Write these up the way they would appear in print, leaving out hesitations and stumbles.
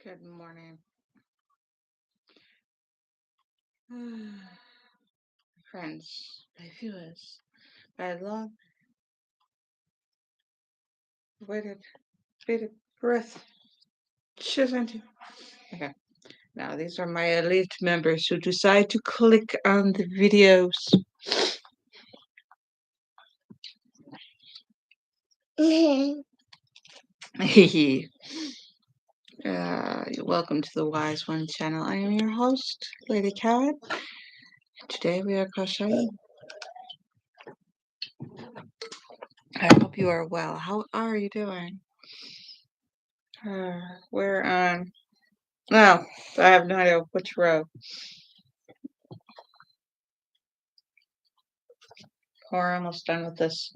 Good morning. Friends, my viewers, my long waited breath. Shouldn't. Okay. Now, these are my elite members who decide to click on the videos. Welcome to the Wise One channel. I am your host, Lady Caren. Today we are crocheting. I hope you are well. How are you doing? We're on. No, I have no idea which row. We're almost done with this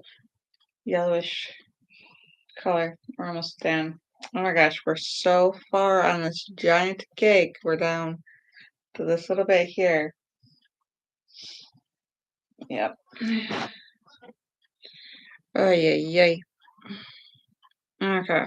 yellowish color. We're almost done. Oh my gosh, we're so far on this giant cake. We're down to this little bit here. Yep. Oh yeah. Okay.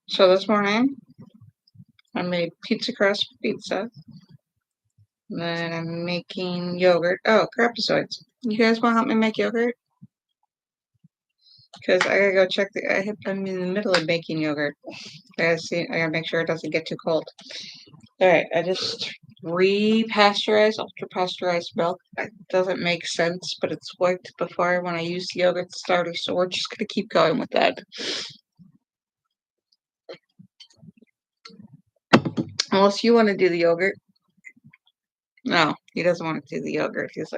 So this morning I made pizza crust pizza. And then I'm making yogurt. Oh, crapazoids. You guys want to help me make yogurt? Because I gotta go check I'm in the middle of making yogurt. I gotta make sure it doesn't get too cold. Alright, I just re-pasteurized, ultra-pasteurized milk. It doesn't make sense, but it's worked before when I used the yogurt starter, so we're just gonna keep going with that. Unless you want to do the yogurt. No, he doesn't want to do the yogurt. He's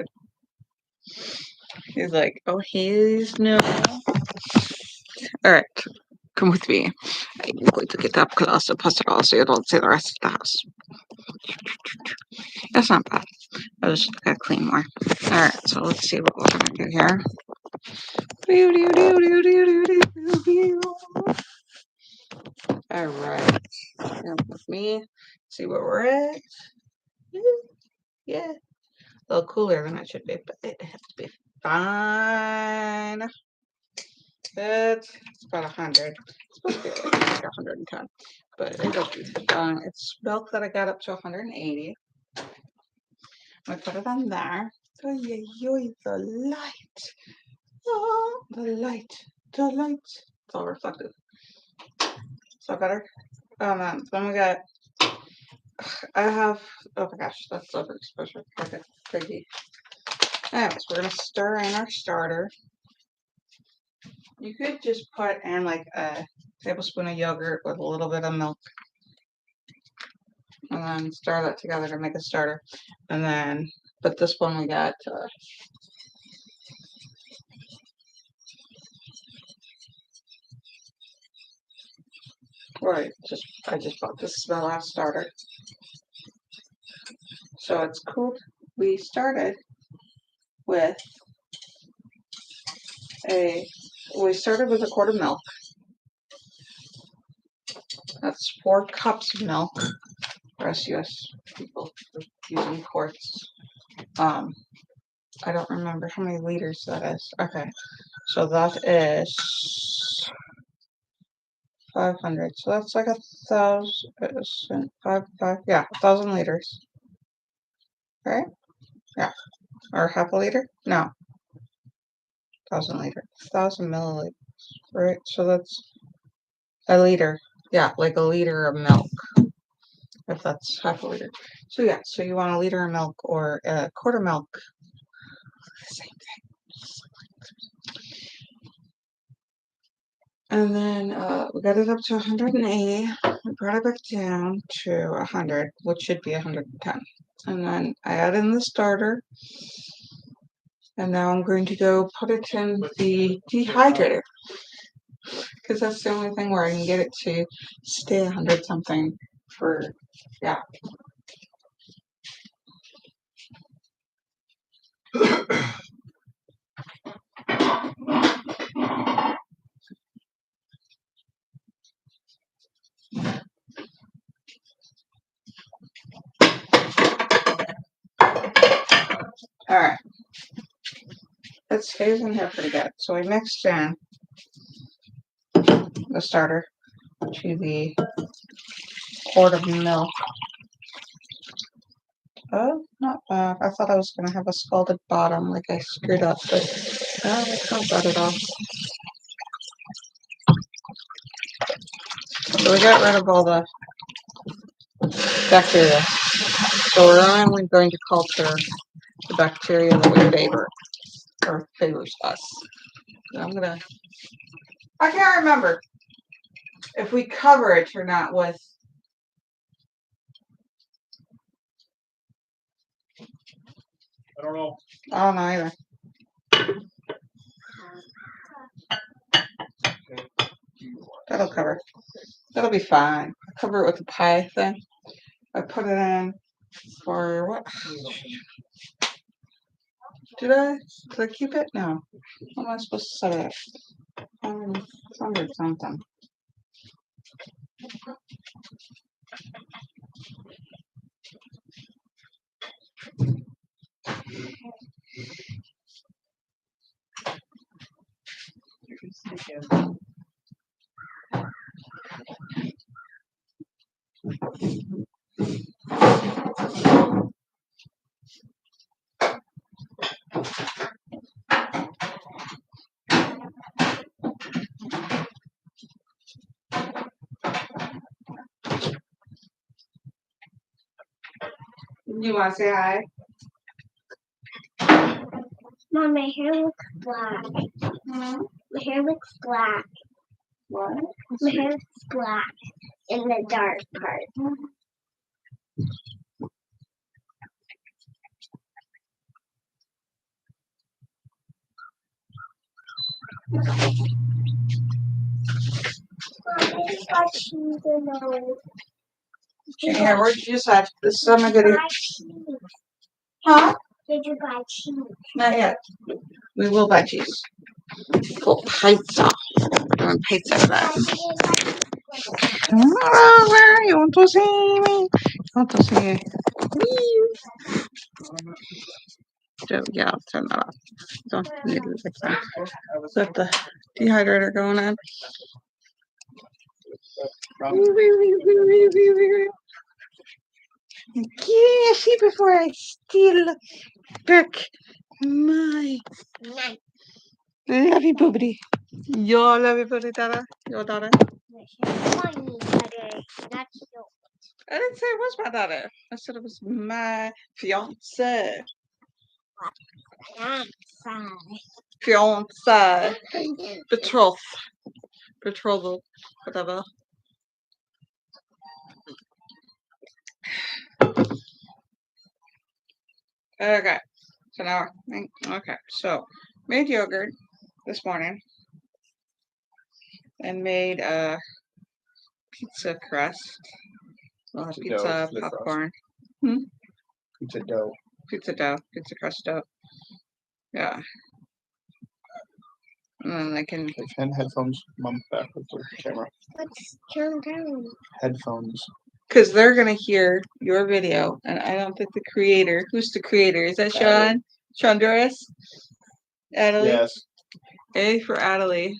like, oh, he's no. Alright, come with me. I'm going to get up close and pass it all so you don't see the rest of the house. That's not bad. I just gotta clean more. Alright, so let's see what we're gonna do here. Alright, come with me. See where we're at. Yeah, a little cooler than it should be, but it has to be fine. It's about 100. It's supposed to be like 110, but it'll be fine. It's milk that I got up to 180. I put it on there. Oh, yeah, the light. Oh, the light. The light. It's all reflective. Is that better? Then we got, I have, oh my gosh, that's overexposure. Okay, crazy. Anyways, we're going to stir in our starter. You could just put in like a tablespoon of yogurt with a little bit of milk. And then stir that together to make a starter. And then, but this one we got, I just bought this is the last starter. So it's cool. We started with a quart of milk. That's 4 cups of milk. For us US people using quarts. I don't remember how many liters that is. Okay, so that is 500. So that's like 1,000. 1,000 liters. Right? Yeah. Or half a liter? No. 1,000 liters. 1,000 milliliters. Right? So that's a liter. Yeah, like a liter of milk. If that's half a liter. So yeah, so you want a liter of milk or a quarter milk. Same thing. And then we got it up to 180. We brought it back down to 100, which should be 110. And then I add in the starter. And now I'm going to go put it in the dehydrator. Because that's the only thing where I can get it to stay 100 something for, yeah. Alright. It stays in here pretty good. So we mixed in the starter to the quart of milk. Oh, not bad. I thought I was going to have a scalded bottom like I screwed up, but it's not bad at all. So we got rid of all the bacteria. So we're only going to culture the bacteria that we favor, or favors us. And I can't remember if we cover it or not with. I don't know. I don't know either. That'll cover. That'll be fine. I cover it with the pie thing. I put it in for what? Did I keep it? No. How am I supposed to set it? It's under something. You want to say hi? Mom, my hair looks black. My hair looks black. What? My hair looks black in the dark part. I just got cheese in those. Here, where'd you just have this? I'm gonna get it. Buy cheese. Huh? Did you buy cheese? Not yet. We will buy cheese. Full pizza. Doing pizza today. Oh, where you want to see me? You want to see me? So, yeah, I'll turn that off. Don't need to fix that. Got the dehydrator going on. Yeah, see before I steal back my lovey boobity. Your lovey boobity dada. Your daughter. That's yours. I didn't say it was my daughter. I said it was my fiance. Fiance. Betrothal. Whatever. Okay. So now, okay. So, made yogurt this morning and made a pizza crust. Well, pizza popcorn. Pizza dough. Pizza dough. Pizza crust dough. Yeah. And then I can. And headphones. Mom, back with the camera. Let's turn down. Headphones. Because they're going to hear your video, and I don't think the creator. Who's the creator? Is that Sean? Sean Doris? Adelie? Yes. A for Adelie.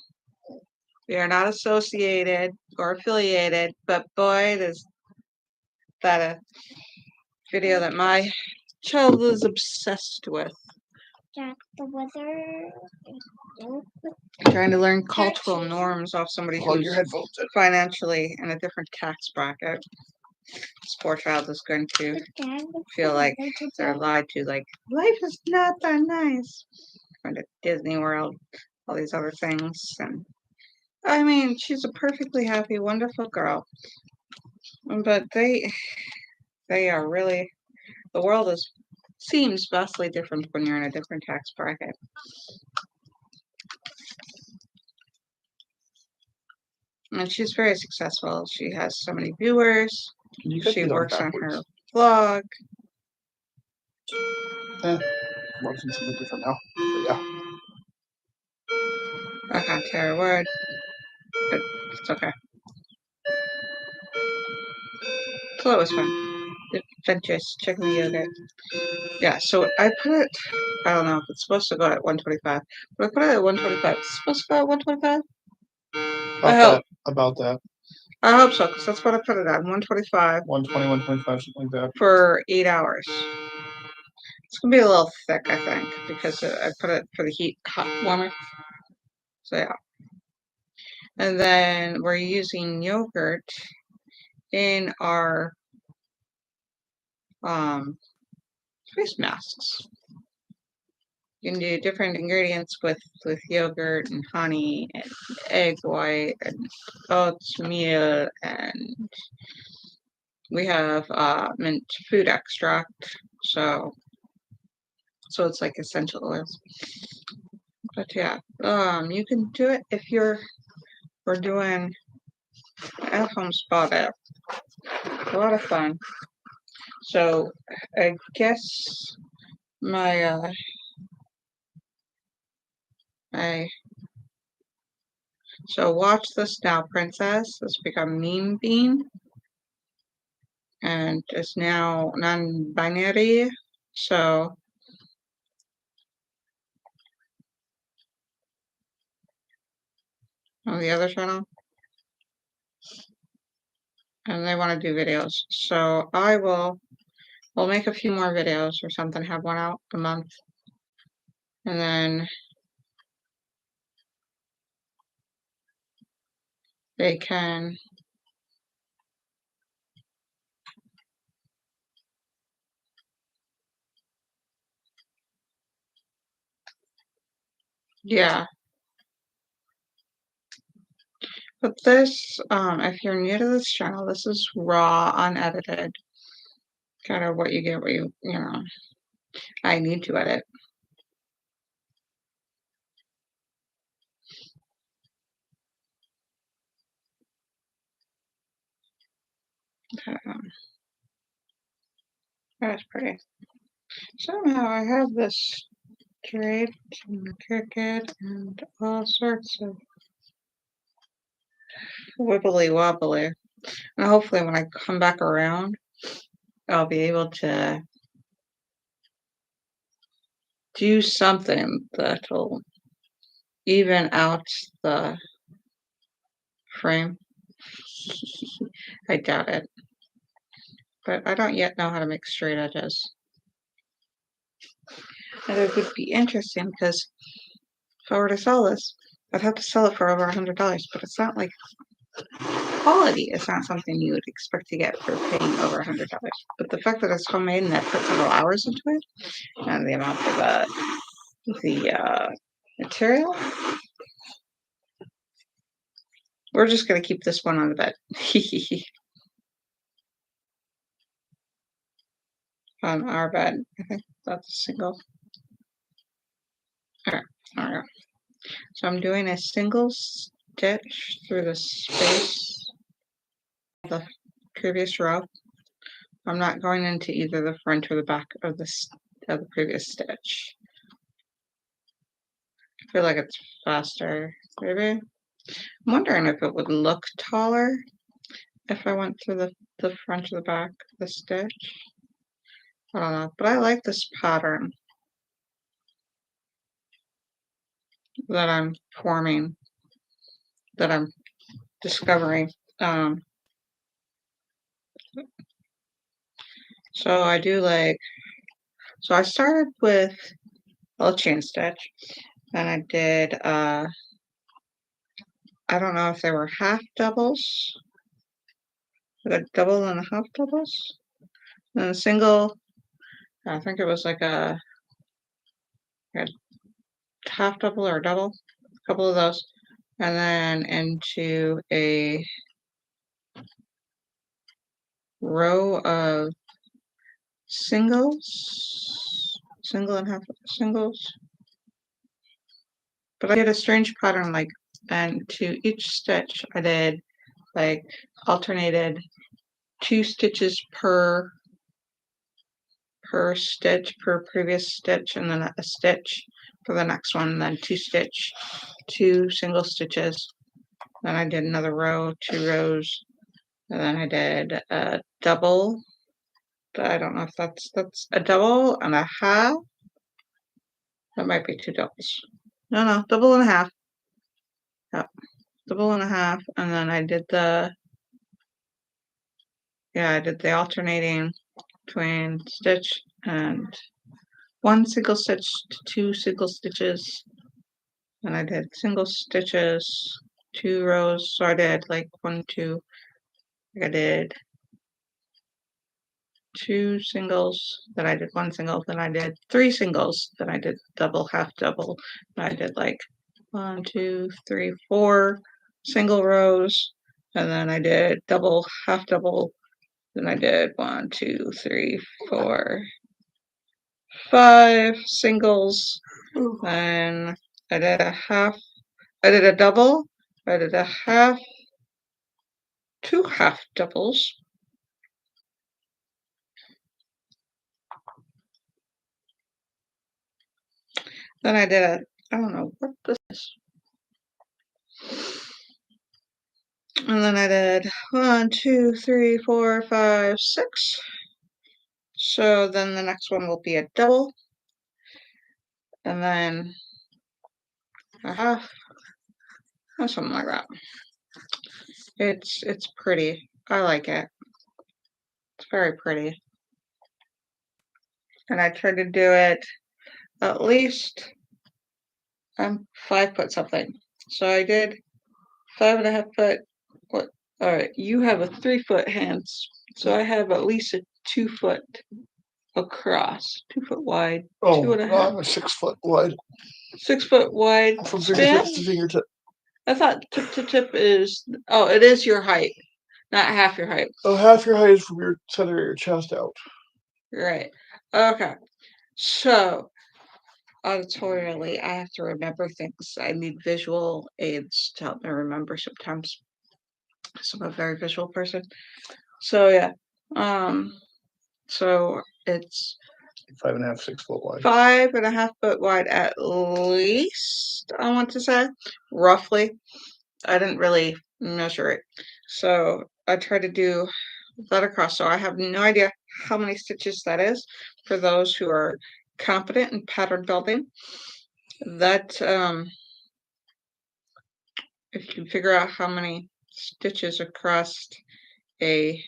We are not associated or affiliated, but boy, is that a video that my child is obsessed with. Jack the weather. Trying to learn cultural norms off somebody Plug your who's headphones in. financially in a different tax bracket. This poor child is going to feel like they're lied to, like, life is not that nice. Going to Disney World, all these other things. And I mean, she's a perfectly happy, wonderful girl. But they are really, the world seems vastly different when you're in a different tax bracket. And she's very successful. She has so many viewers. She works on her vlog. watching something different now. But yeah. I can't hear a word, but it's okay. So that was fun. Adventures, chicken yogurt. Yeah, so I put it, I don't know if it's supposed to go at 125, but I put it at 125. It's supposed to go at 125? I hope. About that. I hope so, because that's what I put it at, 125 120, 125, something like that. for 8 hours. It's going to be a little thick, I think, because I put it for the hot warmer. So yeah. And then we're using yogurt in our face masks. You can do different ingredients with yogurt and honey and egg white and oatmeal, and we have mint food extract, so it's like essential oils. But yeah, you can do it if we're doing at-home spa day. A lot of fun. So I guess my so watch this now, princess. It's become Meme Bean, and it's now non-binary. So on the other channel, and they want to do videos. So we'll make a few more videos or something, have one out a month, and then they can yeah. But this, if you're new to this channel, this is raw, unedited, kind of what you get, what you know, I need to edit. That's pretty. Somehow I have this draped and crooked and all sorts of wibbly wobbly. And hopefully when I come back around, I'll be able to do something that'll even out the frame. I doubt it. But I don't yet know how to make straight edges. And it would be interesting because if I were to sell this, I'd have to sell it for over $100, but it's not like quality is not something you would expect to get for paying over $100. But the fact that it's homemade and that put several hours into it, and the amount of the material, we're just gonna keep this one on the bed. On our bed. I think that's a single. Alright, alright. So I'm doing a single stitch through the space of the previous row. I'm not going into either the front or the back of the previous stitch. I feel like it's faster, maybe. I'm wondering if it would look taller if I went through the front or the back of the stitch. I don't know, but I like this pattern that I'm forming, that I'm discovering. So I do so I started with a chain stitch, and I did, I don't know if they were half doubles, like a double and a half doubles, and a single, I think it was like a half double or a double, a couple of those, and then into a row of singles, single and half singles. But I did a strange pattern, and to each stitch I did alternated 2 stitches per per stitch per previous stitch, and then a stitch for the next one, then 2 stitch, 2 single stitches. Then I did another row, 2 rows, and then I did a double. I don't know if that's a double and a half. That might be 2 doubles. No, double and a half. Yep, double and a half, and then I did the alternating between stitch and 1 single stitch to 2 single stitches. And I did single stitches, 2 rows. So I did like 1, 2. I did 2 singles, then I did 1 single, then I did 3 singles, then I did double, half double. And I did like 1, 2, 3, 4 single rows, and then I did double, half double. Then I did 1, 2, 3, 4, 5 singles. Then I did a half. I did a double. I did a half. 2 half doubles. Then I did I don't know what this is. And then I did 1, 2, 3, 4, 5, 6. So then the next one will be a double. And then a half. Or something like that. It's pretty. I like it. It's very pretty. And I tried to do it at least 5 foot something. So I did 5.5 foot. What? All right, you have a 3 foot hands, so I have at least a 2 foot across, 2 foot wide, Oh, 2.5. I'm a 6 foot wide. 6 foot wide From span. fingertip to fingertip. I thought tip to tip is. Oh, it is your height, not half your height. Oh, half your height is from your center of your chest out. Right. Okay. So auditorially, I have to remember things. I need visual aids to help me remember sometimes. So I'm a very visual person. So yeah. So it's 5.5, 6 foot wide. 5.5 foot wide at least, I want to say, roughly. I didn't really measure it. So I tried to do that across. So I have no idea how many stitches that is for those who are competent in pattern building. That if you figure out how many stitches across a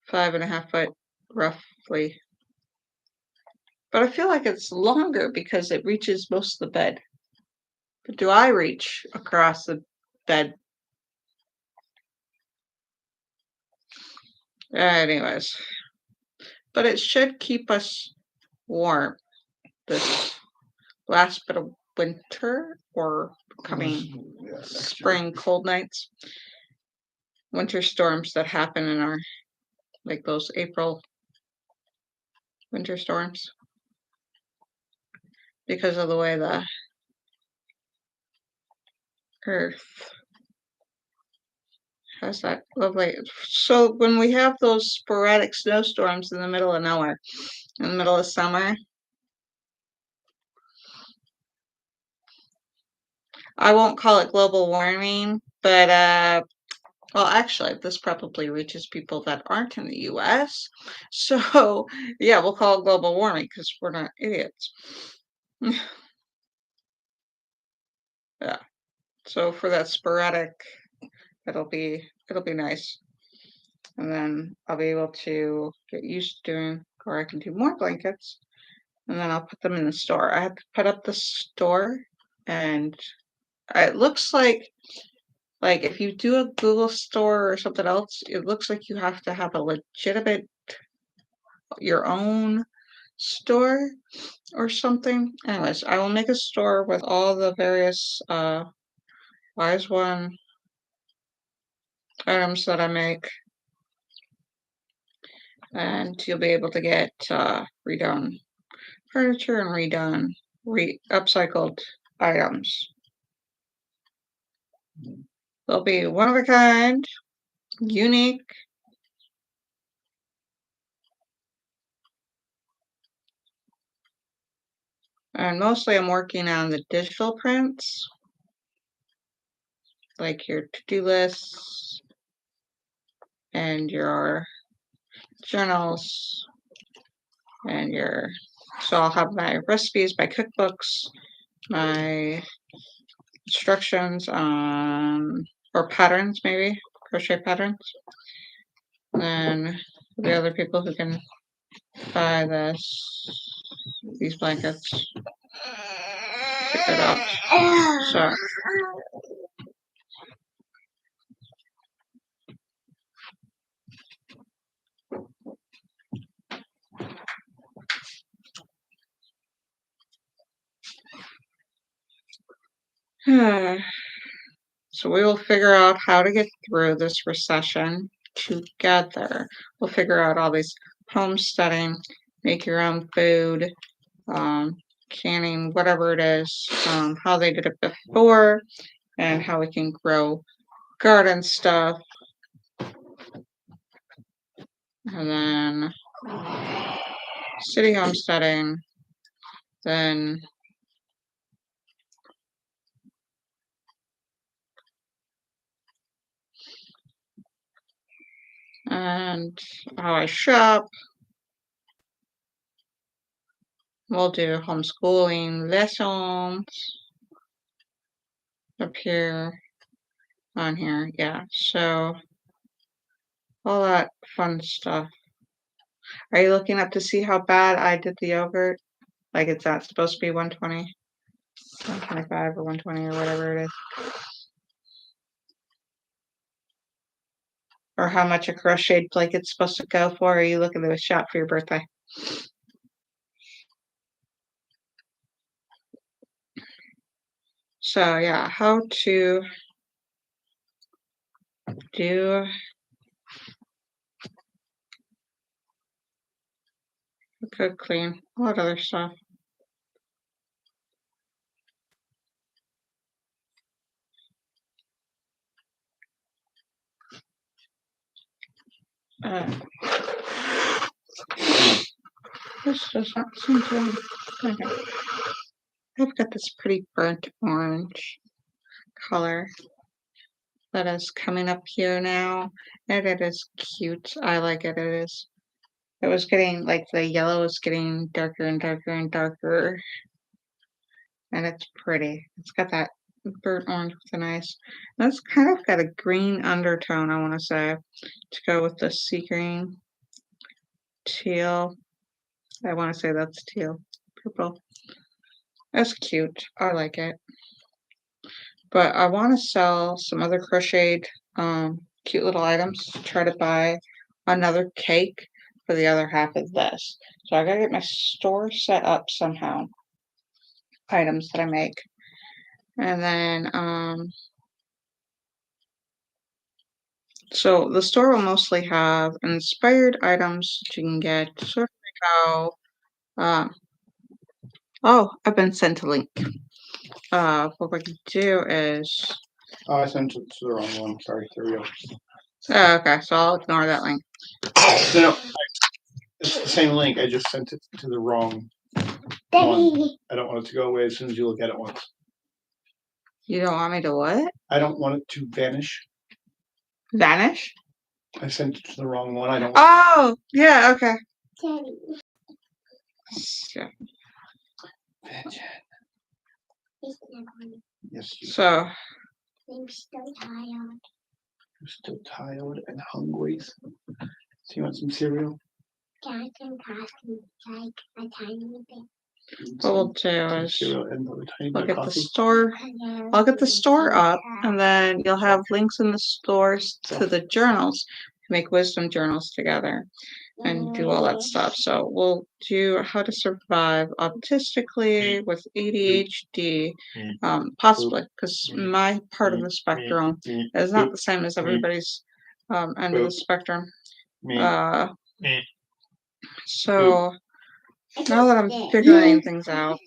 5.5 foot roughly. But I feel like it's longer because it reaches most of the bed. But do I reach across the bed? Anyways. But it should keep us warm this last bit of winter or coming spring cold nights. Winter storms that happen in our, like those April winter storms. Because of the way the earth has that lovely. So when we have those sporadic snowstorms in the middle of nowhere, in the middle of summer, I won't call it global warming, but well, actually, this probably reaches people that aren't in the US. So yeah, we'll call it global warming because we're not idiots. Yeah. So for that sporadic, it'll be nice. And then I'll be able to get used to doing, or I can do more blankets, and then I'll put them in the store. I have to put up the store, and it looks like if you do a Google store or something else, it looks like you have to have a legitimate, your own store or something. Anyways, I will make a store with all the various Wise One items that I make, and you'll be able to get redone furniture and redone upcycled items. They'll be one of a kind, unique, And mostly I'm working on the digital prints, like your to-do lists and your journals and so I'll have my recipes, my cookbooks, my instructions on, or patterns maybe, crochet patterns. And then the other people who can buy these blankets, pick it up. So so we will figure out how to get through this recession together. We'll figure out all these homesteading, make your own food, canning, whatever it is, how they did it before, and how we can grow garden stuff. And then city homesteading, then and how I shop. We'll do homeschooling lessons up here, on here, yeah. So all that fun stuff. Are you looking up to see how bad I did the yogurt? Like it's not supposed to be 120, 125 or 120 or whatever it is. Or how much a crocheted blanket's supposed to go for? Or are you looking to shop for your birthday? So yeah, how to do cook, clean, what other stuff? This does not seem to. Okay. I've got this pretty burnt orange color that is coming up here now, and it is cute. I like it. It is. It was getting like the yellow is getting darker and darker and darker, and it's pretty. It's got that burnt orange with a nice. That's kind of got a green undertone. I want to say to go with the sea green, teal. I want to say that's teal, purple. That's cute. I like it. But I want to sell some other crocheted cute little items. Try to buy another cake for the other half of this. So I gotta get my store set up somehow. Items that I make. And then so the store will mostly have inspired items that you can get, sort of like how oh, I've been sent a link. What we can do is Oh, I sent it to the wrong one. Sorry. There we go. okay, so I'll ignore that link. No, it's the same link. I just sent it to the wrong one. I don't want it to go away as soon as you look at it once. You don't want me to what? I don't want it to vanish. Vanish? I sent it to the wrong one. I don't. Oh, yeah, okay. Daddy. Yeah. It's not going. Yes. So, I'm still tired. I'm still tired and hungry. So you want some cereal? Cat and coffee, like a tiny bit. what we'll do Some is cereal and a tiny we'll bit of get the coffee. store. I'll get the store up, and then you'll have links in the stores to the journals. Make wisdom journals together and do all that stuff. So we'll do how to survive autistically with ADHD, possibly because my part of the spectrum is not the same as everybody's end of the spectrum. So now that I'm figuring things out,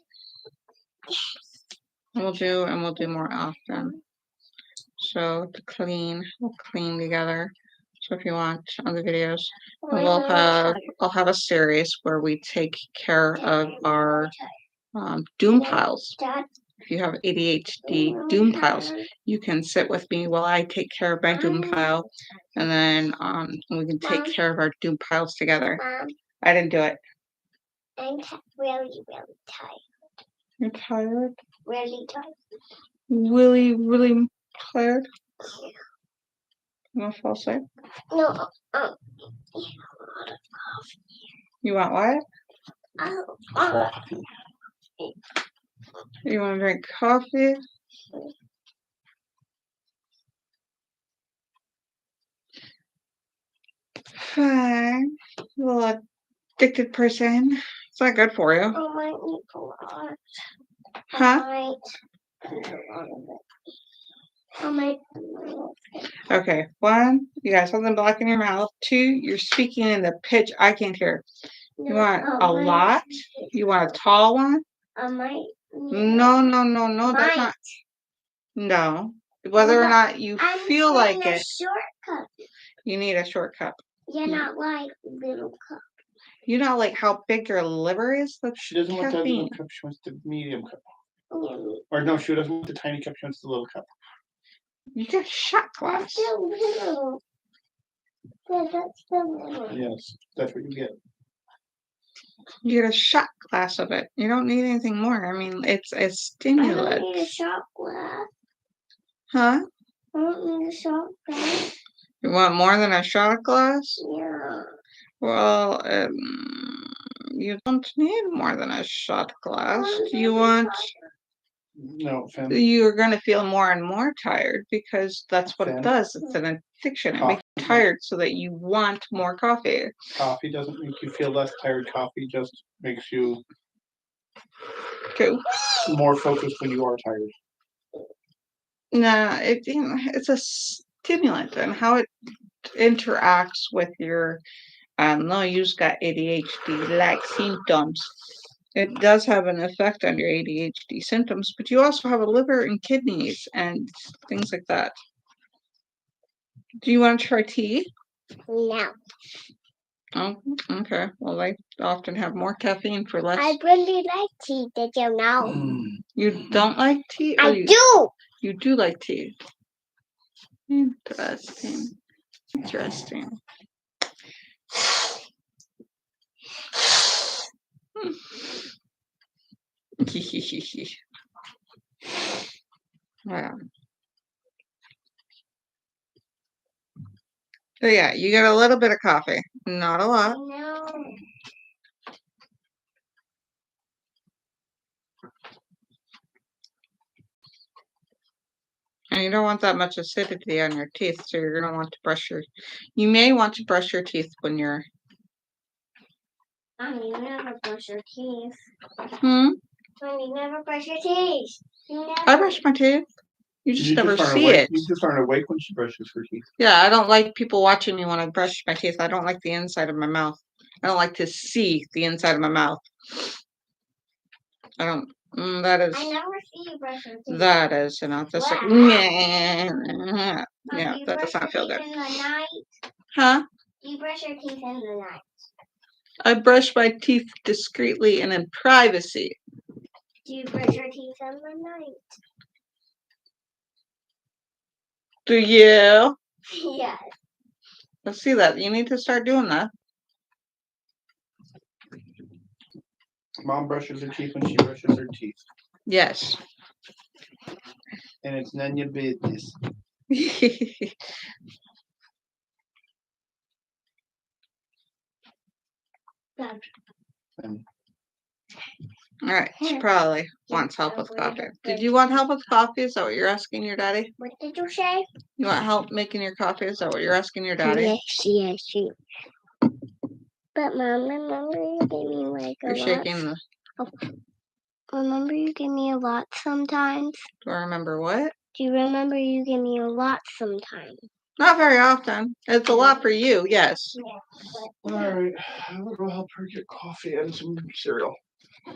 we'll do more often. So to clean, we'll clean together. So if you want other videos, I'll have a series where we take care of our doom piles. Dad, If you have ADHD doom piles, you can sit with me while I take care of my doom pile, and then we can take care of our doom piles together. Mom, I didn't do it. I'm really, really tired. You're tired? Really tired. Really, really tired? You want to fall asleep? No, You want what? Coffee. You want to drink coffee? Fine. You little addicted person. It's not good for you. I might need a lot. Huh? I might need a lot of it. I might. Okay. 1, you got something black in your mouth. 2, you're speaking in the pitch I can't hear. You want a lot? You want a tall one? I might. No, that's not. No. Whether or not you feel like it, Shortcut. you need a short cup. You're not like little cup. You know, like how big your liver is? That's She doesn't want the caffeine. little cup. She wants the medium cup. Yeah. Or no, she doesn't want the tiny cup. She wants the little cup. You get a shot glass. That's still little. Yeah, that's still little. Yes, that's what you get. You get a shot glass of it. You don't need anything more. I mean, it's a I stimulant. don't need a shot glass. Huh? I don't need a shot glass. You want more than a shot glass? Yeah. Well, you don't need more than a shot glass. You want. No, Finn. You're going to feel more and more tired because that's what it Finn. does. It's an addiction. It Coffee. makes you tired so that you want more coffee. Coffee doesn't make you feel less tired. Coffee just makes you Okay. more focused when you are tired. Nah, it's a stimulant, and how it interacts with your no, you've got ADHD-like symptoms. It does have an effect on your ADHD symptoms, but you also have a liver and kidneys and things like that. Do you want to try tea? No. Oh, okay. Well, they often have more caffeine for less. I really like tea, did you know? You don't like tea? I do! You do like tea. Interesting. Interesting. Wow. So yeah, you get a little bit of coffee, not a lot. No. And you don't want that much acidity on your teeth, so you're gonna want to brush your. You may want to brush your teeth when you're. Mommy, you never brush your teeth. Hmm. Mommy, you never brush your teeth. I brush my teeth. You just never aren't see awake. it. You just aren't awake when she brushes her teeth. Yeah, I don't like people watching me when I brush my teeth. I don't like the inside of my mouth. I don't like to see the inside of my mouth. I don't. That is. I never see you brush your teeth. That is, just like. Wow. Yeah, that does not feel good. In the night? Huh? Do you brush your teeth in the night? I brush my teeth discreetly and in privacy. Do you brush your teeth in the night? Do you? Yes. Let's see that. You need to start doing that. Mom brushes her teeth when she brushes her teeth. Yes. And it's none of your business. All right. She probably wants help with coffee. Did you want help with coffee? Is that what you're asking your daddy? What did you say? You want help making your coffee? Is that what you're asking your daddy? Yes. But Mom, remember you gave me like a You're lot. shaking the. Remember you give me a lot sometimes? Do I remember what? Do you remember you give me a lot sometimes? Not very often. It's a lot for you, yes. Yeah. All right, I'm gonna go help her get coffee and some cereal.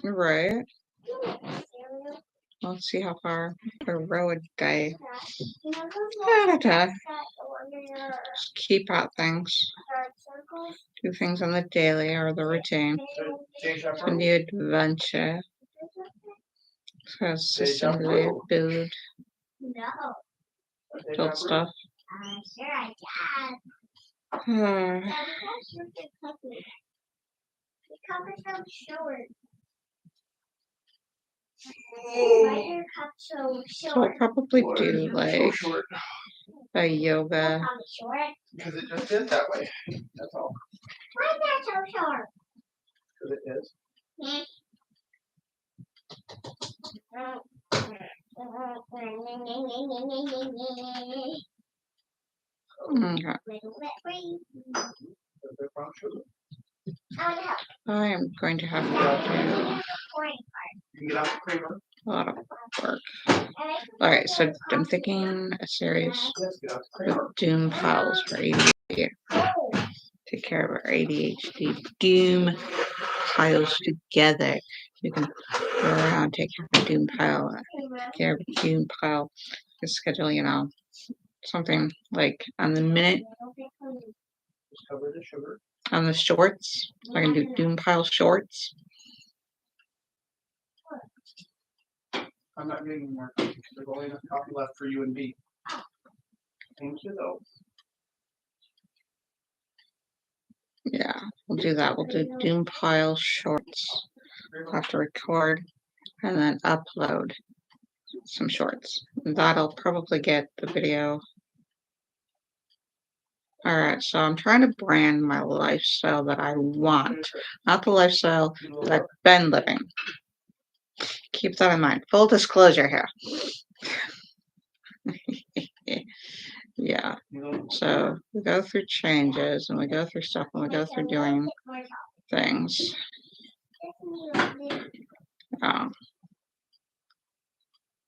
Right. Let's see how far the road day. Just keep out things. Do things on the daily or the routine. Change that And the adventure. Has They got assembly, blue. build, No. They build got stuff. Sure I can. Hmm. Yeah, because you're the puppy. The cup's so short. Why is your cup so So I'll short? probably Why do is it so like short? a yoga. Cup is short. Because it just is that way. That's all. Why is that so short? Because it is. Yeah. Okay. Little bit free. Because they're from sugar. I would help. I am going to have to do You can get out the creamer. a lot of work. Alright, so I'm thinking a series Yes, get out the with creamer. Doom files for ADHD. Take care of our ADHD Doom files together. You can go around, take care of a Doom pile, take care of a Doom pile. Just schedule, you know, something like on the minute Just cover the sugar. on the shorts. I can do Doom pile shorts. I'm not getting more. There's only enough coffee left for you and me. Thank you, though. Yeah, we'll do that. We'll do Doom pile shorts. I'll have to record and then upload some shorts. That'll probably get the video. Alright, so I'm trying to brand my lifestyle that I want, not the lifestyle that I've been living. Keep that in mind. Full disclosure here. Yeah, so we go through changes and we go through stuff and we go through doing things.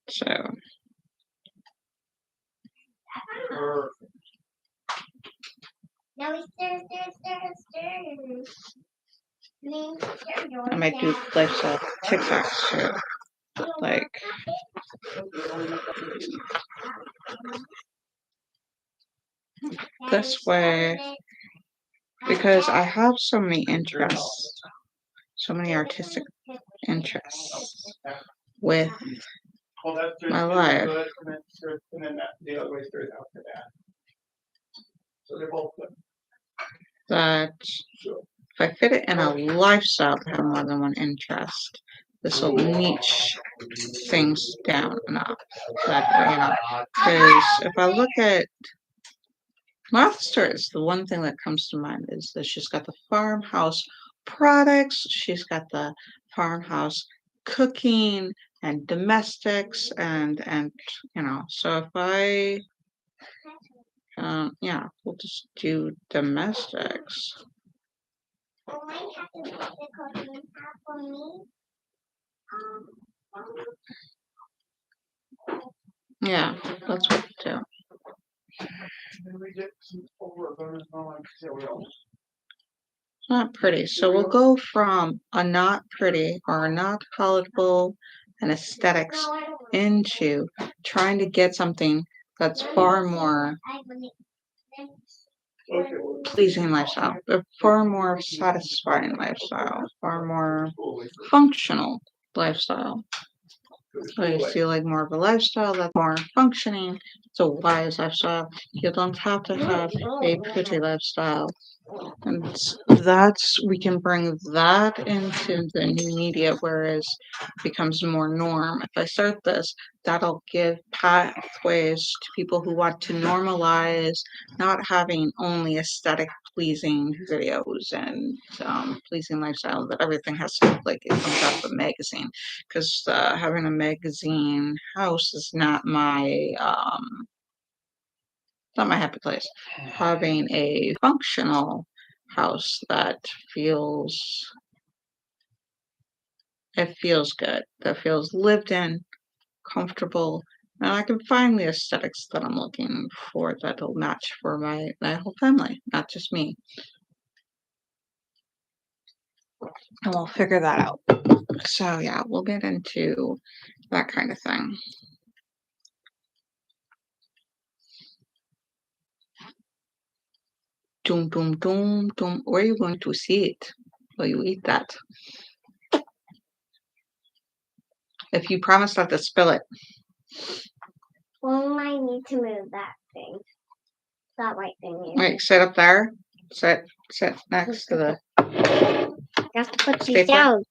So Now we stir. I might do lifestyle TikToks too. Like this way, because I have so many interests, so many artistic interests with Well, that's just my life. good, and then that, the other way through after that. So they're both good. That So, if I fit it in a lifestyle to have more than one interest, this will niche things down enough that, you know, because if I look at Martha Stewart's, the one thing that comes to mind is that she's got the farmhouse products, she's got the farmhouse cooking and domestics and you know, so if I yeah, we'll just do domestics. I might have to put the cooking half for me. Yeah, that's what we'll do. then we get some over cereal. Not pretty. So we'll go from a not pretty or a not palatable and aesthetics into trying to get something that's far more Okay. pleasing lifestyle, a far more satisfying lifestyle, far more functional lifestyle. So you see like more of a lifestyle that's more functioning. It's a wise lifestyle. You don't have to have a pretty lifestyle. And that's, we can bring that into the new media, whereas it becomes more norm. If I start this, that'll give pathways to people who want to normalize not having only aesthetic pleasing videos and pleasing lifestyle, that everything has to look like it comes out of a magazine. Because having a magazine house is not my happy place. Having a functional house that feels good, that feels lived in, comfortable, and I can find the aesthetics that I'm looking for that'll match for my whole family, not just me. And we'll figure that out. So yeah, we'll get into that kind of thing. Doom, doom, doom, doom. Where are you going to see it while you eat that? If you promise not to spill it. Well, I need to move that thing. That white thing. Wait, sit up there. Sit next to the I have to put these stapler. down.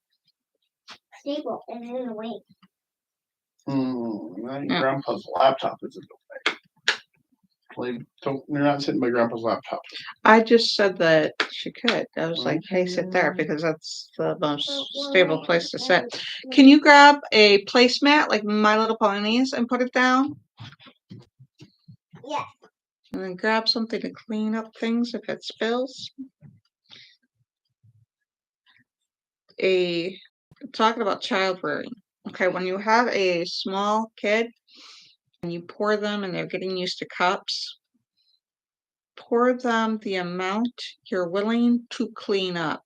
Staple is in the way. My Yeah. grandpa's laptop is in the way. Like, you're not sitting by grandpa's laptop. I just said that she could. I was like, hey, sit there because that's the most stable place to sit. Can you grab a placemat like My Little Ponies and put it down? Yes. And then grab something to clean up things if it spills. Talking about child rearing. Okay, when you have a small kid and you pour them and they're getting used to cups, pour them the amount you're willing to clean up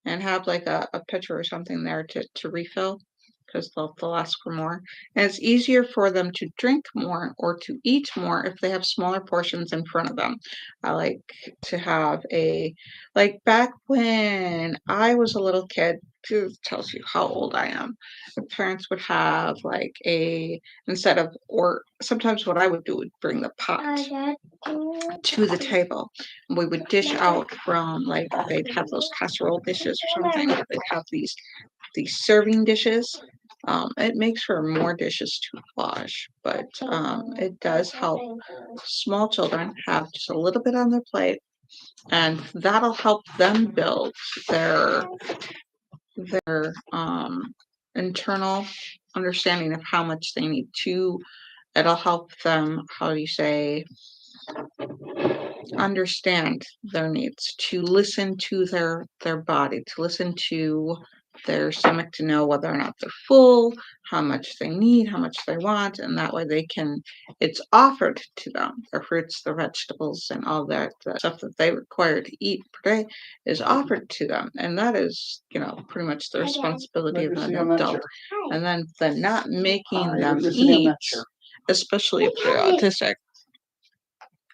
and have like a pitcher or something there to refill because they'll ask for more. And it's easier for them to drink more or to eat more if they have smaller portions in front of them. I like to have like back when I was a little kid, it tells you how old I am. The parents would have like or sometimes what I would do would bring the pot to the table. And we would dish out from like they'd have those casserole dishes or something. They'd have these serving dishes. It makes for more dishes to wash, but it does help small children have just a little bit on their plate, and that'll help them build their internal understanding of how much they need to. It'll help them, how do you say, understand their needs, to listen to their body, to listen to their stomach, to know whether or not they're full, how much they need, how much they want, and that way it's offered to them. Their fruits, their vegetables, and all that the stuff that they require to eat per day is offered to them, and that is, pretty much the responsibility of an adult. And then the not making them eat, especially if they're autistic,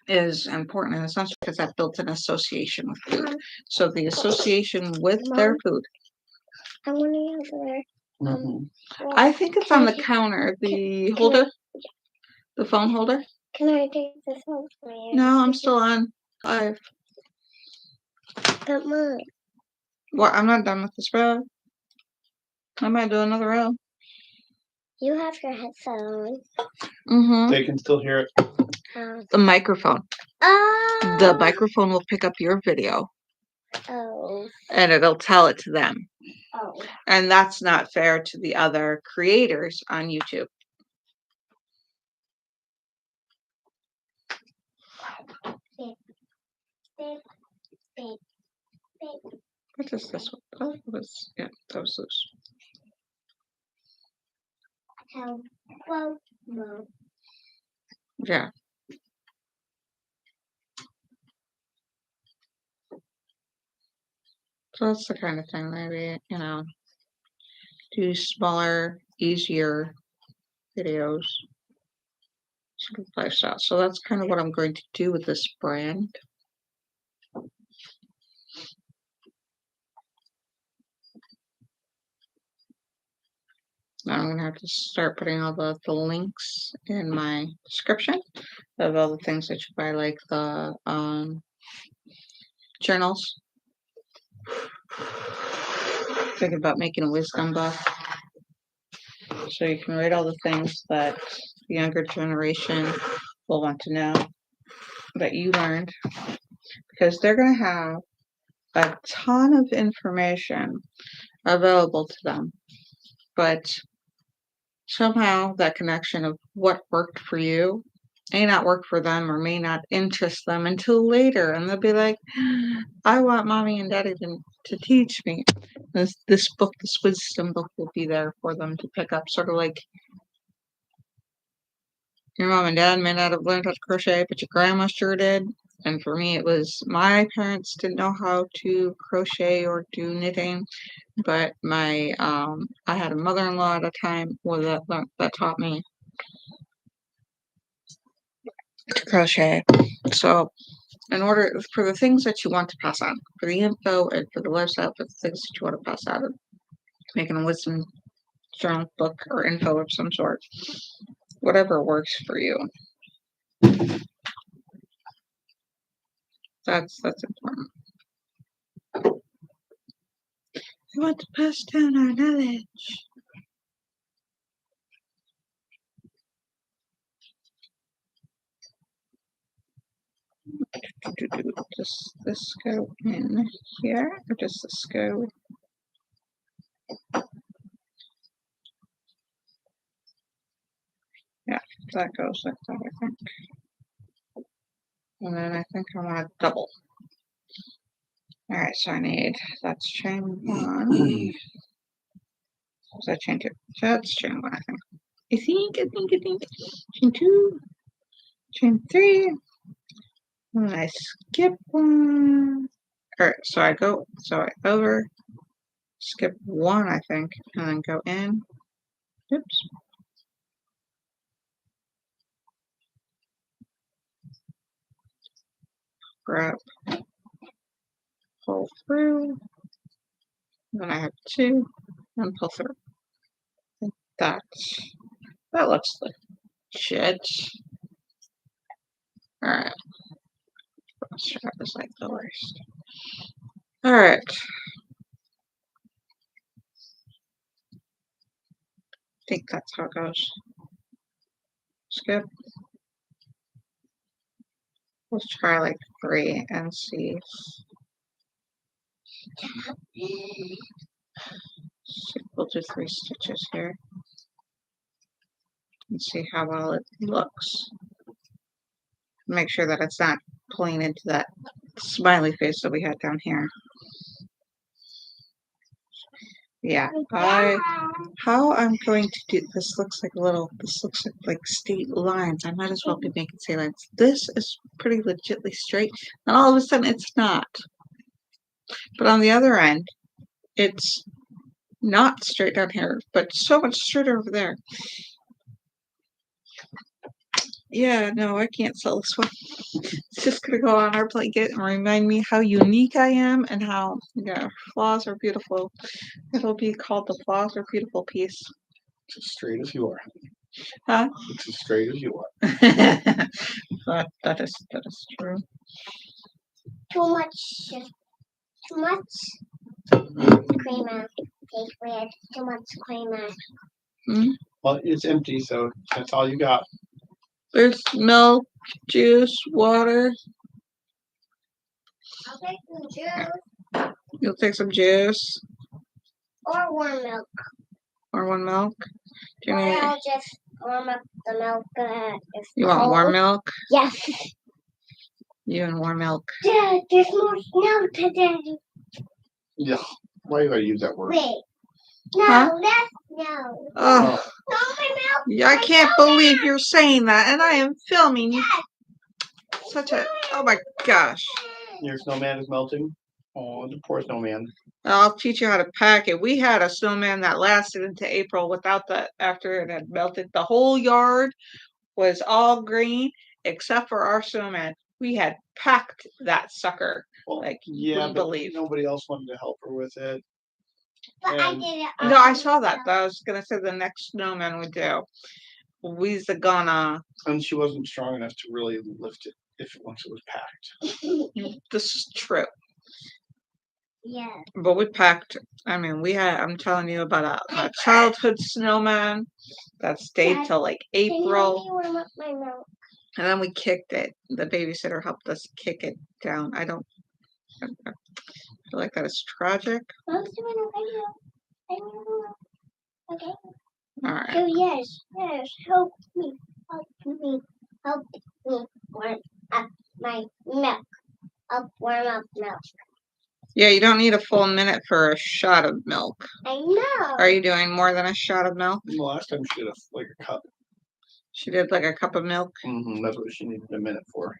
is important in a sense because that built an association with food. So the association with their food. I want to there. I think it's on the counter. The holder, the phone holder. Can I take this one for you? No, I'm still on live. But Mom. Well, I'm not done with this row. I might do another row. You have your headset on. Mm-hmm. They can still hear it. The microphone. Oh. The microphone will pick up your video. Oh. And it'll tell it to them. Oh. And that's not fair to the other creators on YouTube. What is this one? Oh, that was loose. Well, no. Yeah. So that's the kind of thing, maybe, do smaller, easier videos, sort of lifestyle. So that's kind of what I'm going to do with this brand. Now I'm going to have to start putting all the links in my description of all the things that you buy, like the journals. Thinking about making a wisdom book. So you can write all the things that the younger generation will want to know that you learned. Because they're going to have a ton of information available to them. But somehow that connection of what worked for you may not work for them or may not interest them until later. And they'll be like, I want mommy and daddy to teach me. This book, this wisdom book will be there for them to pick up. Sort of like your mom and dad may not have learned how to crochet, but your grandma sure did. And for me, it was my parents didn't know how to crochet or do knitting, but I had a mother-in-law at a time that taught me to crochet. So in order for the things that you want to pass on, for the info and for the lifestyle, for the things that you want to pass on, making a wisdom journal book or info of some sort. Whatever works for you. That's important. We want to pass down our knowledge. Does this go in here, or does this go? Yeah, that goes like that, I think. And then I think I want to double. Alright, so I need, that's chain 1. Was that chain 2? That's chain 1, I think. I think. Chain 2. Chain 3. And I skip 1. Alright, so I over, skip 1, I think, and then go in. Oops. Grab, pull through. Then I have 2, and pull through. That looks legit. Alright. That was like the worst. Alright. I think that's how it goes. Skip. Let's try like 3 and see. We'll do 3 stitches here. And see how well it looks. Make sure that it's not pulling into that smiley face that we had down here. Yeah, how I'm going to do this looks like like straight lines. I might as well be making straight lines. This is pretty legitly straight, and all of a sudden it's not. But on the other end, it's not straight down here, but so much straighter over there. Yeah, no, I can't sell this one. It's just gonna go on our blanket and remind me how unique I am and how, yeah, flaws are beautiful. It'll be called the Flaws Are Beautiful piece. It's as straight as you are. Huh? It's as straight as you are. that is true. Too much creamer. Take red. Too much creamer. Hmm? Well, it's empty, so that's all you got. There's milk, juice, water. I'll take some juice. You'll take some juice. Or warm milk. Or one milk. Do you Or need? I'll just warm up the milk. You want warm milk? Yes. You and warm milk. Dad, there's more snow today. Yeah. Why do I use that word? Wait. No, Huh? that's no. Oh, No, my milk. I can't believe you're saying that, and I am filming you. Such a, oh my gosh. Your snowman is melting. Oh, the poor snowman. I'll teach you how to pack it. We had a snowman that lasted into April without that, after it had melted. The whole yard was all green except for our snowman. We had packed that sucker. Well, like, yeah, wouldn't but believe. nobody else wanted to help her with it. But I And- did it. No, I saw that. I was gonna say the next snowman we do. We's gonna. And she wasn't strong enough to really lift it once it was packed. This is true. Yeah. But we packed. I mean, I'm telling you about a childhood snowman that stayed Dad, till like Can you help April, me warm up my milk? and then we kicked it. The babysitter helped us kick it down. I feel like that is tragic. Mom's doing a video. Okay. All right. So yes, help me warm up my milk. Warm up milk. Yeah, you don't need a full minute for a shot of milk. I know. Are you doing more than a shot of milk? The last time she did a cup. She did like a cup of milk. That's what she needed a minute for.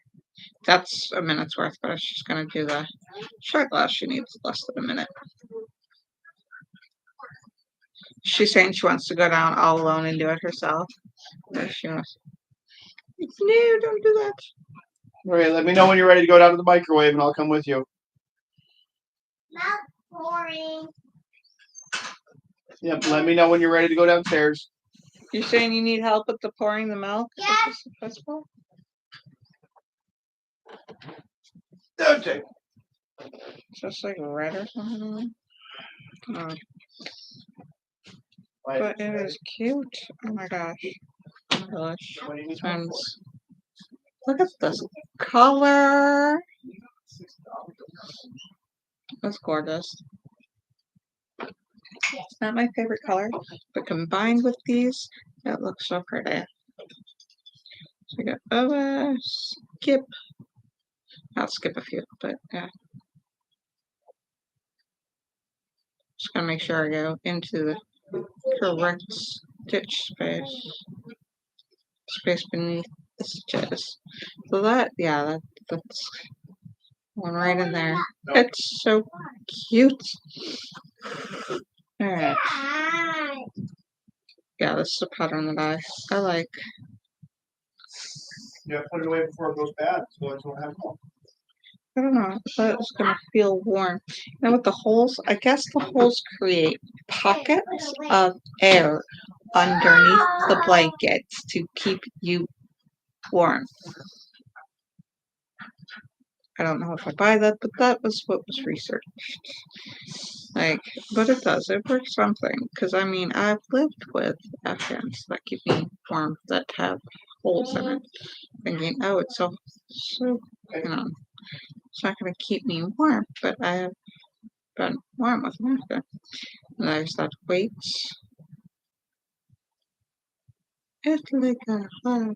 That's a minute's worth, but if she's gonna do the shot glass, she needs less than a minute. She's saying she wants to go down all alone and do it herself. Or she wants. No, don't do that. All right, let me know when you're ready to go down to the microwave, and I'll come with you. Milk pouring. Yep. Let me know when you're ready to go downstairs. You're saying you need help with the pouring the milk? Yeah. Is this possible? Okay. Just like red or something. Oh, but it is cute. Oh my gosh. Gosh. And look at this color. That's gorgeous. It's not my favorite color, but combined with these, that looks so pretty. So we got skip. I'll skip a few, but yeah. Just gonna make sure I go into the correct stitch space beneath the stitches. So that's one right in there. It's so cute. Alright. Yeah, this is a pattern that I like. Yeah, put it away before it goes bad, so it's what happens. I don't know. I thought it was gonna feel warm. Now with the holes, I guess the holes create pockets of air underneath the blankets to keep you warm. I don't know if I buy that, but that was what was researched. Like, but it does. It works something. Because, I mean, I've lived with Afghans that keep me warm that have holes in it. Thinking, oh, it's so, it's not going to keep me warm. But I have been warm with an Afghan. And there's that weight. It's like a hug.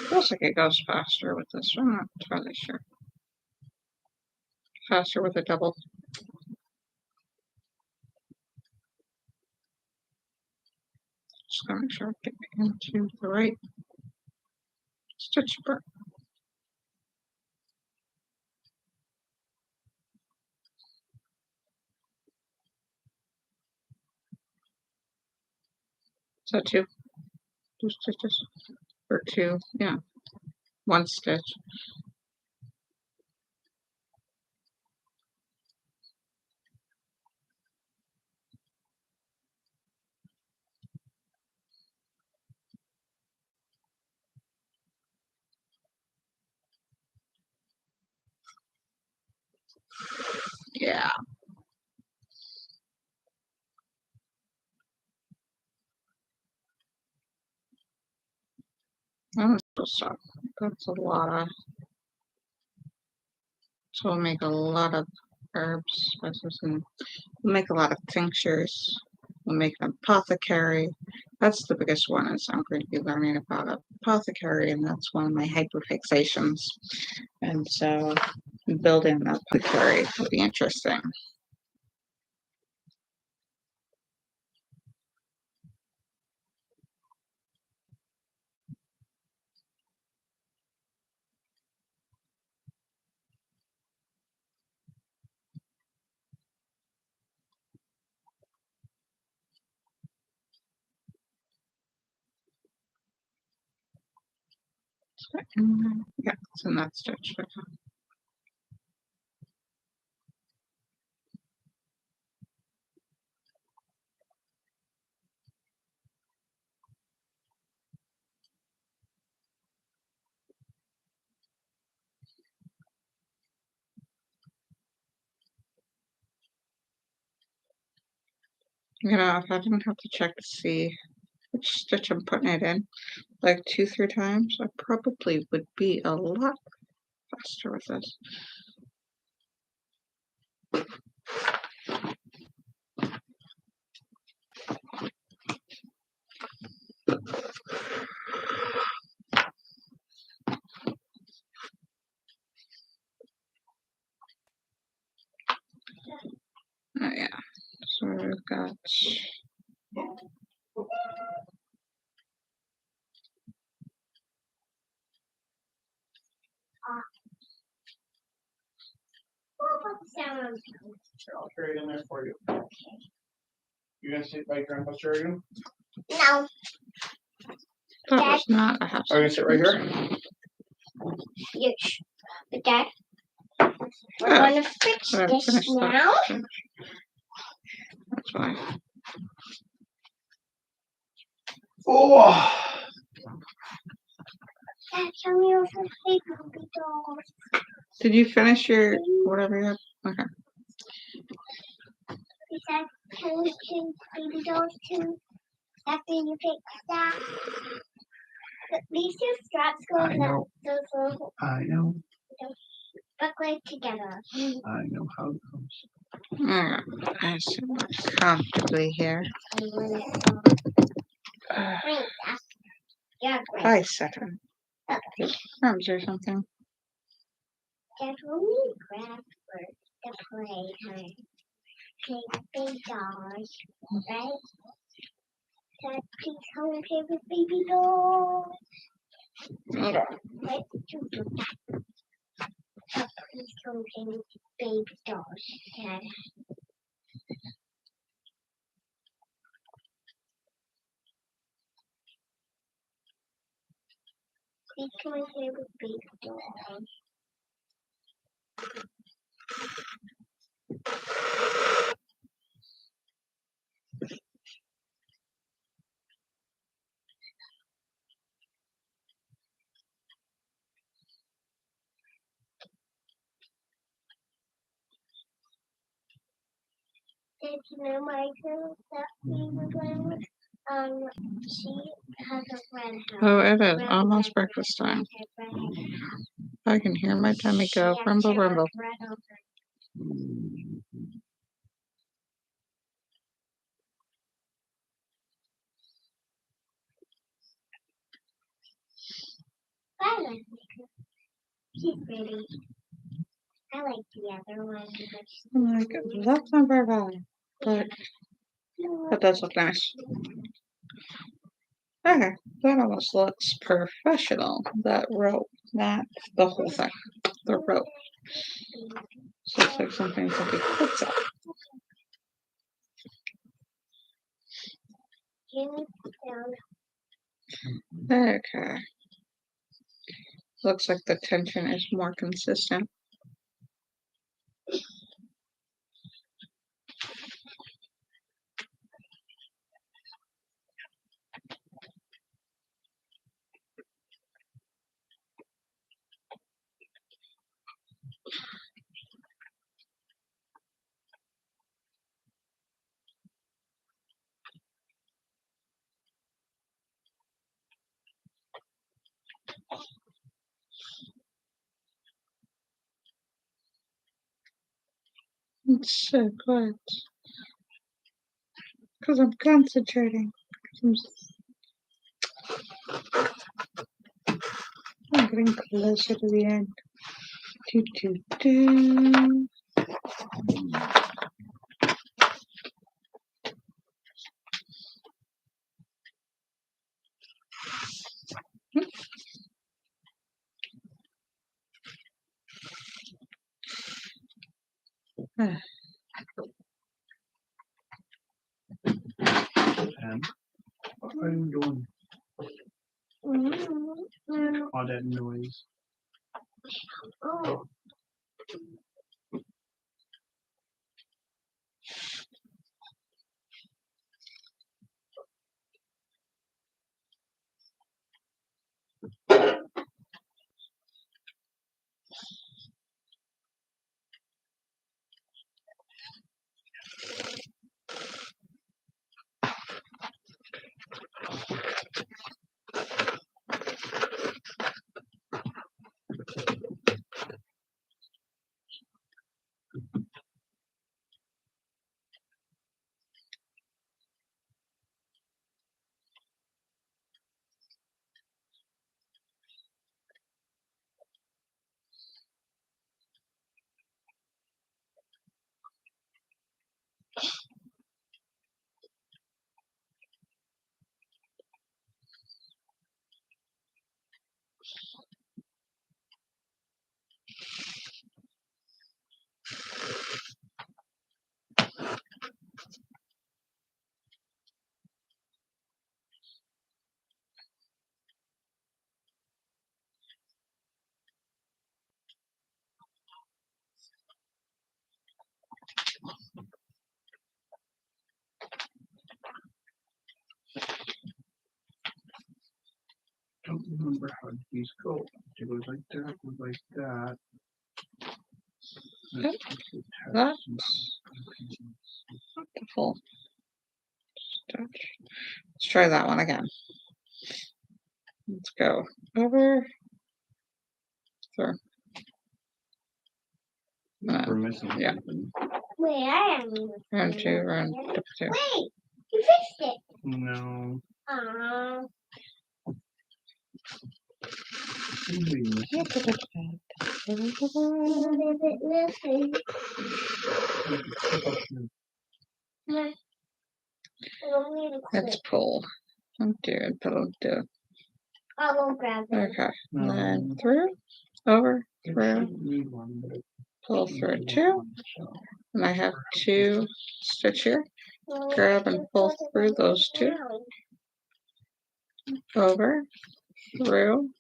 Feels like it goes faster with this. I'm not entirely sure. Faster with a double. Just gotta make sure I get into the right stitch part. Is that two? Two stitches? Or two? Yeah. One stitch. Yeah. I'm so sorry. That's a lot of. So we'll make a lot of herbs, spices, and we'll make a lot of tinctures. We'll make an apothecary. That's the biggest one is I'm going to be learning about apothecary, and that's one of my hyperfixations. And so building an apothecary will be interesting. Yeah, it's in that stitch. You know, if I didn't have to check to see which stitch I'm putting it in, like 2-3 times, I probably would be a lot faster with this. Oh yeah, so we've got Sound. Here, I'll carry it in there for you. Okay. You gonna sit by Grandpa's chair again? No. That was not a house. Are you gonna sit right here? Yes. But Dad, we're Oh, going to fix I this finished that. now. That's why. Oh! Dad, show me your favorite dolls. Did you finish your whatever you had? Okay. Is that can we change baby dolls too? After you fix that. But these two straps go I know. those little I know. buckle together. I know how it goes. Alright. I sit comfortably here. Wait, that's yeah, great. Hi, second. Arms or something. Dad, will we grab for the playtime? Take big dolls, right? Dad, please come and play with baby dolls. Okay. Right? You do that. Oh, please come and play with baby dolls, Dad. Please come and play with baby dolls. Did you know my girl that we were going with? She has a red house. Oh, it is Red, almost red, breakfast red, time. red, red, I can hear my tummy go. She Rumble, has rumble. red on her. I like her. She's pretty. I like the other one. I'm like, that's not very valid. But that does look nice. Okay. That almost looks professional. That rope. Not the whole thing. The rope. So it's like something to be puts up. Okay. Looks like the tension is more consistent. It's so quiet. Because I'm concentrating. I'm getting closer to the end. Do, do, do. Ah, And what are you doing? All that noise. Oh. how did these go? It goes like that, goes like that. Yep. That's the full stitch. Let's try that one again. Let's go over, through. We're missing yeah. something. Wait, I am. Round two, round double two. Wait, you fixed it. No. Aww. Listen. Let's pull. Don't do it, don't do it. I will grab it. Okay. No. Then through, over, You through, shouldn't need one, but pull you through need two. one, so. And I have two stitch here. Grab and pull through those two. Over, through,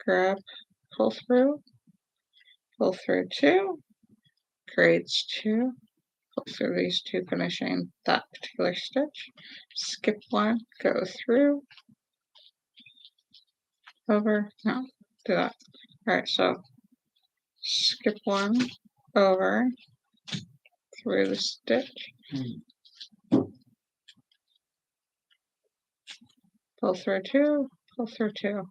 grab, pull through two, creates two, pull through these two, finishing that particular stitch. Skip one, go through, over, no, do that. Alright, so skip one, over, through the stitch, pull through two, pull through two.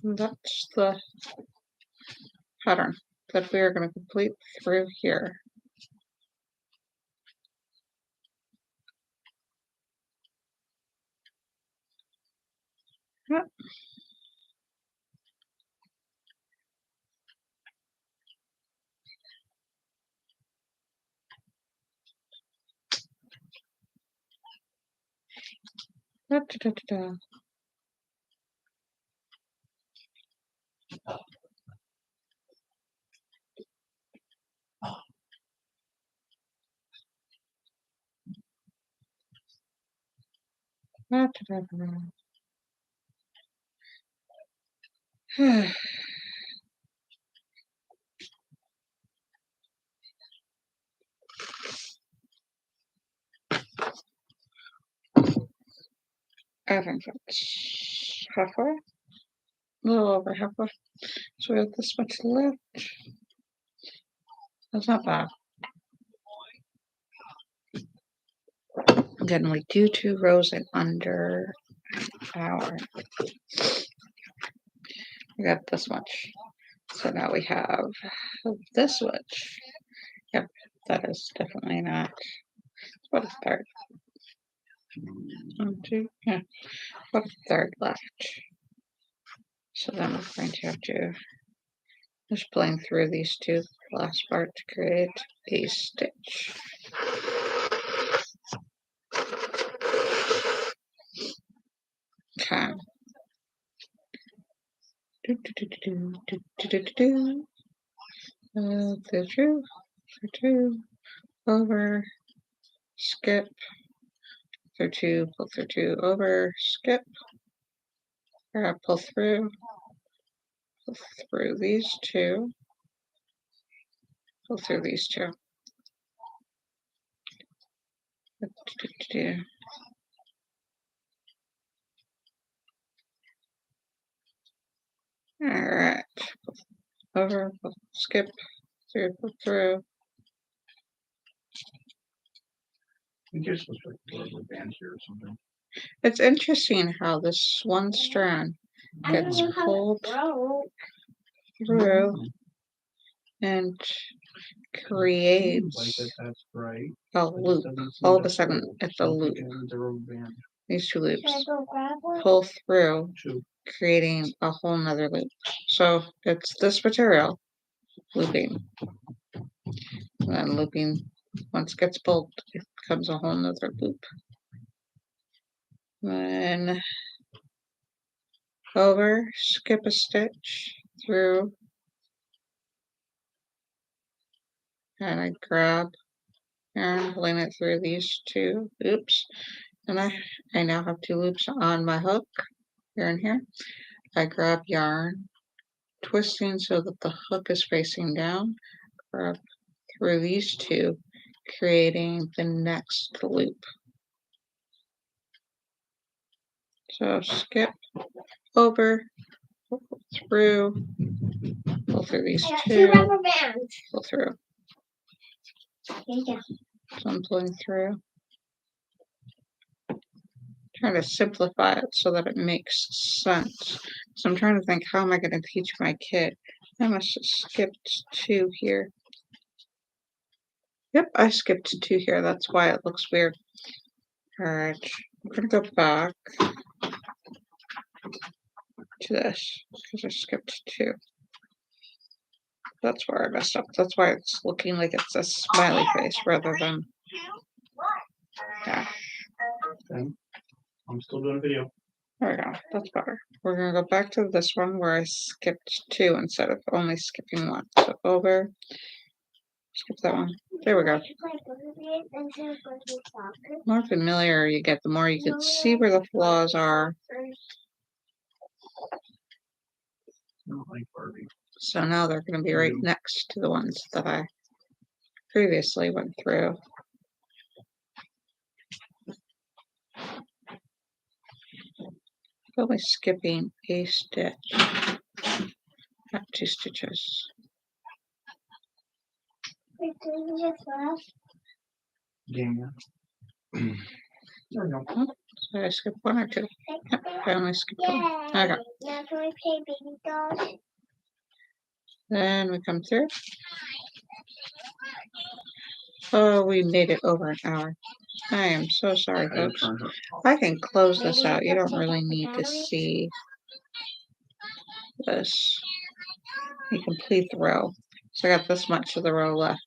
And that's the pattern that we are going to complete through here. Yep. Da, da, da, da, da. Da, da, da, da. I think that's halfway, a little over halfway. So we have this much left. That's not bad. Again, we do 2 rows in under an hour. We got this much. So now we have this much. Yep, that is definitely not. What a third. 1, 2, yeah. What a third left. So then we're going to have to just playing through these two, the last part, to create a stitch. Okay. Through two, over, skip, through two, pull through two, over, skip, pull through these two, pull through these two. All right, over, skip, through, pull through. I think you're supposed to like rubber band here or something. It's interesting how this one strand gets pulled through and creates Like that, that's right. a loop. All of a sudden, it's a loop. The rubber band. These two Should I loops go grab one? pull through, Shoot. creating a whole nother loop. So it's this material looping, and then looping. Once it gets pulled, it becomes a whole nother loop. Then over, skip a stitch through, and I grab yarn, pulling it through these two loops, and I now have 2 loops on my hook here and here. I grab yarn, twisting so that the hook is facing down, grab through these two, creating the next loop. So skip, over, through. Pull through these I got two. 2 rubber bands. Pull through. Here you go. So I'm pulling through. Trying to simplify it so that it makes sense. So I'm trying to think, how am I going to teach my kid? I must have skipped 2 here. Yep, I skipped 2 here. That's why it looks weird. Alright, I'm going to go back to this because I skipped 2. That's where I messed up. That's why it's looking like it's a smiley face rather than dash. Okay. I'm still doing a video. There we go. That's better. We're going to go back to this one where I skipped 2 instead of only skipping 1. So over, skip that one. There we go. The more familiar you get, the more you can see where the flaws are. I don't like Barbie. So now they're going to be right next to the ones that I previously went through. Only skipping a stitch, not 2 stitches. Game. There we go. So I skipped 1 or 2. Yep, I only skipped 1. Okay. Now can we play baby dolls? Then we come through. Oh, we made it over an hour. I am so sorry, folks. I can close this out. You don't really need to see this. You complete the row. So I got this much of the row left.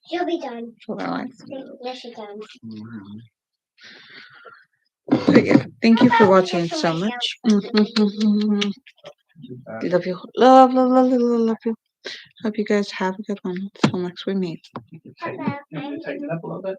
She'll be done. Shoulder length. Yes, she's done. But yeah, thank you for watching so much. Love you. Love, love, love, love, love you. Hope you guys have a good one. Till next we meet. Tighten it up a little bit.